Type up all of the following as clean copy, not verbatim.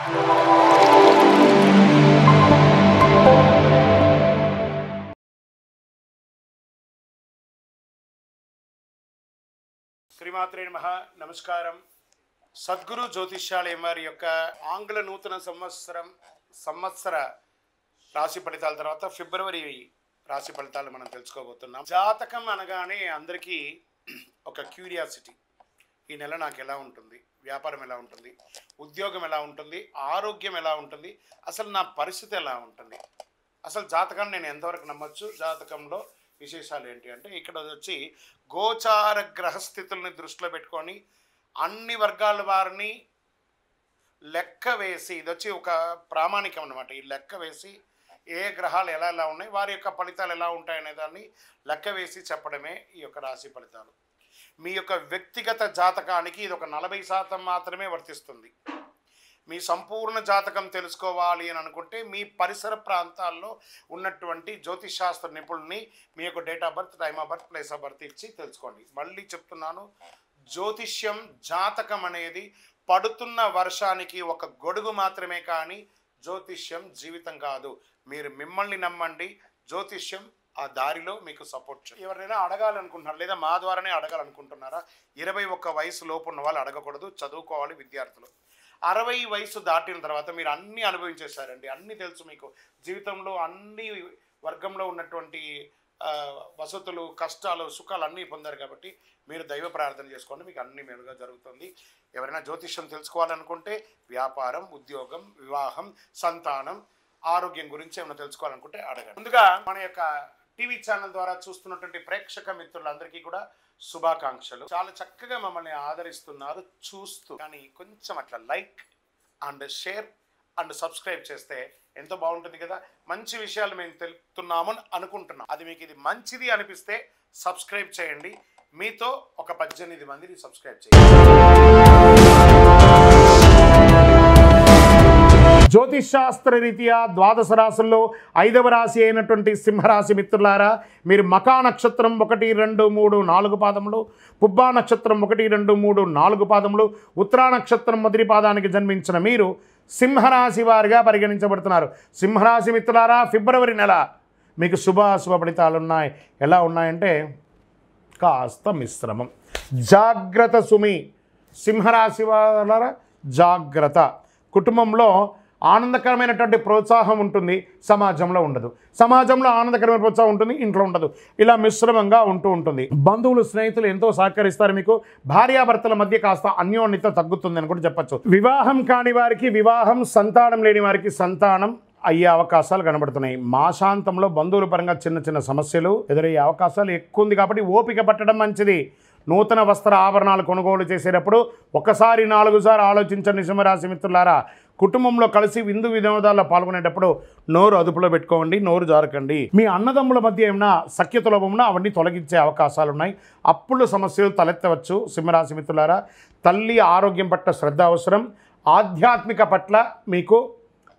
శ్రీమాత్రే నమః. నమస్కారం. సద్గురు జ్యోతిష్యాలయం వారి యొక్క ఆంగ్ల నూతన సంవత్సర రాశి ఫలితాల తర్వాత ఫిబ్రవరి రాశి ఫలితాలు మనం తెలుసుకోబోతున్నాం. జాతకం అనగానే అందరికీ ఒక క్యూరియాసిటీ, ఈ నెల నాకు ఎలా ఉంటుంది, వ్యాపారం ఎలా ఉంటుంది, ఉద్యోగం ఎలా ఉంటుంది, ఆరోగ్యం ఎలా ఉంటుంది, అసలు నా పరిస్థితి ఎలా ఉంటుంది, అసలు జాతకాన్ని నేను ఎంతవరకు నమ్మొచ్చు, జాతకంలో విశేషాలు ఏంటి అంటే ఇక్కడ వచ్చి గోచార గ్రహస్థితుల్ని దృష్టిలో పెట్టుకొని అన్ని వర్గాల వారిని లెక్క వేసి, ఇది వచ్చి ఒక ప్రామాణికం అన్నమాట. ఈ లెక్క వేసి ఏ గ్రహాలు ఎలా ఎలా ఉన్నాయి, వారి యొక్క ఫలితాలు ఎలా ఉంటాయనే దాన్ని లెక్క వేసి చెప్పడమే ఈ యొక్క రాశి ఫలితాలు. మీ యొక్క వ్యక్తిగత జాతకానికి ఇది ఒక 40% మాత్రమే వర్తిస్తుంది. మీ సంపూర్ణ జాతకం తెలుసుకోవాలి అని అనుకుంటే మీ పరిసర ప్రాంతాల్లో ఉన్నటువంటి జ్యోతిషాస్త్ర నిపుణుల్ని మీ యొక్క date of birth, time of birth, place of birth ఇచ్చి తెలుసుకోండి. మళ్ళీ చెప్తున్నాను, జ్యోతిష్యం జాతకం అనేది పడుతున్న వర్షానికి ఒక గొడుగు మాత్రమే, కానీ జ్యోతిష్యం జీవితం కాదు. మీరు మిమ్మల్ని నమ్మండి, జ్యోతిష్యం ఆ దారిలో మీకు సపోర్ట్ చేయండి. ఎవరైనా అడగాలనుకుంటున్నారా లేదా మా ద్వారానే అడగాలనుకుంటున్నారా? 21 వయసు లోపు ఉన్న వాళ్ళు అడగకూడదు, చదువుకోవాలి విద్యార్థులు. 60 వయసు దాటిన తర్వాత మీరు అన్నీ అనుభవించేశారండి, అన్నీ తెలుసు మీకు. జీవితంలో అన్ని వర్గంలో ఉన్నటువంటి వసతులు, కష్టాలు, సుఖాలు అన్నీ పొందారు కాబట్టి మీరు దైవ ప్రార్థన చేసుకోండి, మీకు అన్ని మేలుగా జరుగుతుంది. ఎవరైనా జ్యోతిష్యం తెలుసుకోవాలనుకుంటే వ్యాపారం, ఉద్యోగం, వివాహం, సంతానం, ఆరోగ్యం గురించి ఏమైనా తెలుసుకోవాలనుకుంటే అడగండి. ముందుగా మన యొక్క టీవీ ఛానల్ ద్వారా చూస్తున్నటువంటి ప్రేక్షక మిత్రులందరికీ కూడా శుభాకాంక్షలు. చాలా చక్కగా మమ్మల్ని ఆదరిస్తున్నారు చూస్తూ, కానీ కొంచెం అట్లా like and share and subscribe చేస్తే ఎంతో బాగుంటుంది కదా. మంచి విషయాలు మేము తెలుపుతున్నాము అనుకుంటున్నాం. అది మీకు ఇది మంచిది అనిపిస్తే సబ్స్క్రైబ్ చేయండి. మీతో ఒక 18 మందిని సబ్స్క్రైబ్ చేయండి. జ్యోతిషాస్త్ర రీత్యా ద్వాదశ రాశుల్లో 5వ రాశి అయినటువంటి సింహరాశి మిత్రులారా, మీరు మకా నక్షత్రం 1, 2, 3, 4 పాదములు, పుబ్బా నక్షత్రం 1, 2, 3, 4 పాదములు, ఉత్తరా నక్షత్రం మొదటి పాదానికి జన్మించిన మీరు సింహరాశి వారిగా పరిగణించబడుతున్నారు. సింహరాశి మిత్రులారా, ఫిబ్రవరి నెల మీకు శుభాశుభ ఫలితాలు ఉన్నాయి. ఎలా ఉన్నాయంటే కాస్త మిశ్రమం. జాగ్రత్త సుమి. సింహరాశి వారా జాగ్రత్త. కుటుంబంలో ఆనందకరమైనటువంటి ప్రోత్సాహం ఉంటుంది, సమాజంలో ఉండదు. సమాజంలో ఆనందకరమైన ప్రోత్సాహం ఉంటుంది, ఇంట్లో ఉండదు. ఇలా మిశ్రమంగా ఉంటుంది. బంధువులు, స్నేహితులు ఎంతో సహకరిస్తారు మీకు. భార్యాభర్తల మధ్య కాస్త అన్యోన్యత తగ్గుతుంది అని కూడా చెప్పచ్చు. వివాహం కాని వారికి వివాహం, సంతానం లేని వారికి సంతానం అయ్యే అవకాశాలు కనబడుతున్నాయి. మాసాంతంలో బంధువుల పరంగా చిన్న చిన్న సమస్యలు ఎదురయ్యే అవకాశాలు ఎక్కువ ఉంది కాబట్టి ఓపిక పట్టడం మంచిది. నూతన వస్త్ర ఆభరణాలు కొనుగోలు చేసేటప్పుడు ఒకసారి 4 సార్లు ఆలోచించండి సింహరాశి మిత్రులారా. కుటుంబంలో కలిసి విందు వినోదాల్లో పాల్గొనేటప్పుడు నోరు అదుపులో పెట్టుకోండి, నోరు జారకండి. మీ అన్నదమ్ముల మధ్య ఏమైనా సఖ్యత లోపమున్నా అవన్నీ తొలగించే అవకాశాలు ఉన్నాయి. అప్పుల సమస్యలు తలెత్తవచ్చు సింహరాశి మిత్రులారా. తల్లి ఆరోగ్యం పట్ల శ్రద్ధ అవసరం. ఆధ్యాత్మిక పట్ల మీకు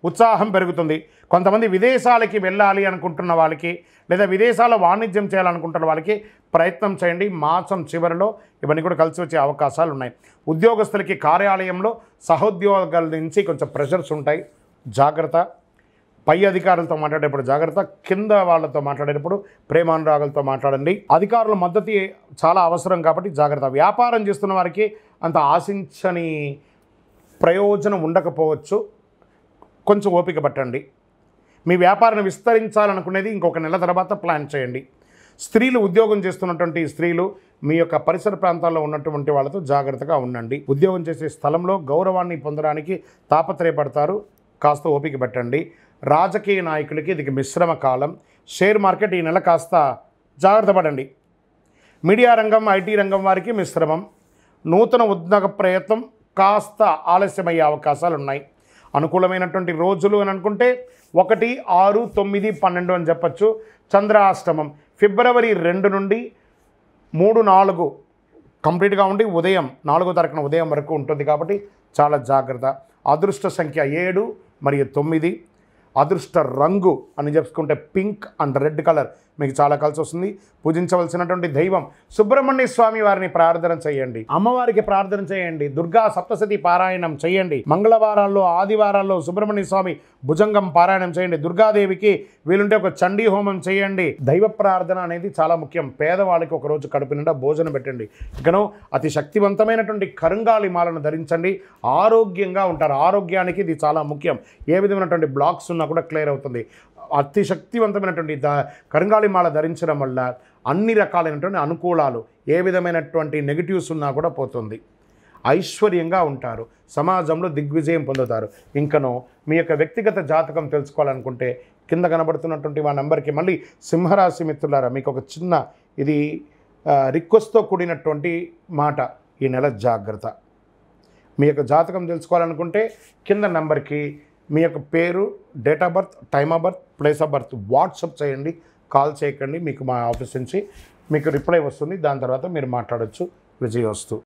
ఉత్సాహం పెరుగుతుంది. కొంతమంది విదేశాలకి వెళ్ళాలి అనుకుంటున్న వాళ్ళకి లేదా విదేశాల్లో వాణిజ్యం చేయాలనుకుంటున్న వాళ్ళకి ప్రయత్నం చేయండి. మాసం చివరిలో ఇవన్నీ కూడా కలిసి వచ్చే అవకాశాలు ఉన్నాయి. ఉద్యోగస్తులకి కార్యాలయంలో సహోద్యోగాల నుంచి కొంచెం ప్రెషర్స్ ఉంటాయి, జాగ్రత్త. పై అధికారులతో మాట్లాడేటప్పుడు జాగ్రత్త. కింద వాళ్ళతో మాట్లాడేటప్పుడు ప్రేమానురాగాలతో మాట్లాడండి. అధికారుల మద్దతు చాలా అవసరం కాబట్టి జాగ్రత్త. వ్యాపారం చేస్తున్న వారికి అంత ఆశించని ప్రయోజనం ఉండకపోవచ్చు, కొంచెం ఓపిక పట్టండి. మీ వ్యాపారాన్ని విస్తరించాలనుకునేది ఇంకొక నెల తర్వాత ప్లాన్ చేయండి. స్త్రీలు, ఉద్యోగం చేస్తున్నటువంటి స్త్రీలు మీ యొక్క పరిసర ప్రాంతాల్లో ఉన్నటువంటి వాళ్ళతో జాగ్రత్తగా ఉండండి. ఉద్యోగం చేసే స్థలంలో గౌరవాన్ని పొందడానికి తాపత్రయపడతారు, కాస్త ఓపిక పెట్టండి. రాజకీయ నాయకులకి ఇది మిశ్రమ కాలం. షేర్ మార్కెట్ ఈ నెల కాస్త జాగ్రత్త పడండి. మీడియా రంగం, ఐటీ రంగం వారికి మిశ్రమం. నూతన ఉద్యోగ ప్రయత్నం కాస్త ఆలస్యమయ్యే అవకాశాలు ఉన్నాయి. అనుకూలమైనటువంటి రోజులు అని అనుకుంటే 1, 6, 9, 12 అని చెప్పచ్చు. చంద్రాష్టమం ఫిబ్రవరి 2 నుండి 3, 4 కంప్లీట్గా ఉండి ఉదయం 4వ తారీఖున ఉదయం వరకు ఉంటుంది కాబట్టి చాలా జాగ్రత్త. అదృష్ట సంఖ్య 7 మరియు 9. అదృష్ట రంగు అని చెప్పుకుంటే పింక్ అండ్ రెడ్ కలర్ మీకు చాలా కలిసి వస్తుంది. పూజించవలసినటువంటి దైవం సుబ్రహ్మణ్య స్వామి వారిని ప్రార్థన చేయండి, అమ్మవారికి ప్రార్థన చేయండి, దుర్గా సప్తశతి పారాయణం చేయండి, మంగళవారాల్లో ఆదివారాల్లో సుబ్రహ్మణ్య స్వామి భుజంగం పారాయణం చేయండి, దుర్గాదేవికి వీలుంటే ఒక చండీ హోమం చేయండి. దైవ ప్రార్థన అనేది చాలా ముఖ్యం. పేదవాళ్ళకి ఒకరోజు కడుపు నిండా భోజనం పెట్టండి. ఇకను అతి శక్తివంతమైనటువంటి కరుంగాలి మాలను ధరించండి, ఆరోగ్యంగా ఉంటారు. ఆరోగ్యానికి ఇది చాలా ముఖ్యం. ఏ విధమైనటువంటి బ్లాక్స్ ఉన్నా కూడా క్లియర్ అవుతుంది. అతి శక్తివంతమైనటువంటి కరుంగాలి మాల ధరించడం వల్ల అన్ని రకాలైనటువంటి అనుకూలాలు, ఏ విధమైనటువంటి నెగిటివ్స్ ఉన్నా కూడా పోతుంది. ఐశ్వర్యంగా ఉంటారు, సమాజంలో దిగ్విజయం పొందుతారు. ఇంకనో మీ యొక్క వ్యక్తిగత జాతకం తెలుసుకోవాలనుకుంటే కింద కనబడుతున్నటువంటి మా నెంబర్కి, మళ్ళీ సింహరాశి మిత్రులారా మీకు ఒక చిన్న ఇది రిక్వెస్ట్తో కూడినటువంటి మాట, ఈ నెల జాగ్రత్త. మీ యొక్క జాతకం తెలుసుకోవాలనుకుంటే కింద నెంబర్కి మీ యొక్క పేరు, date of birth, time of birth, place of birth WhatsApp చేయండి. కాల్ చేయకండి, మీకు మా ఆఫీస్ నుంచి మీకు రిప్లై వస్తుంది. దాని తర్వాత మీరు మాట్లాడవచ్చు. విజయోస్తు.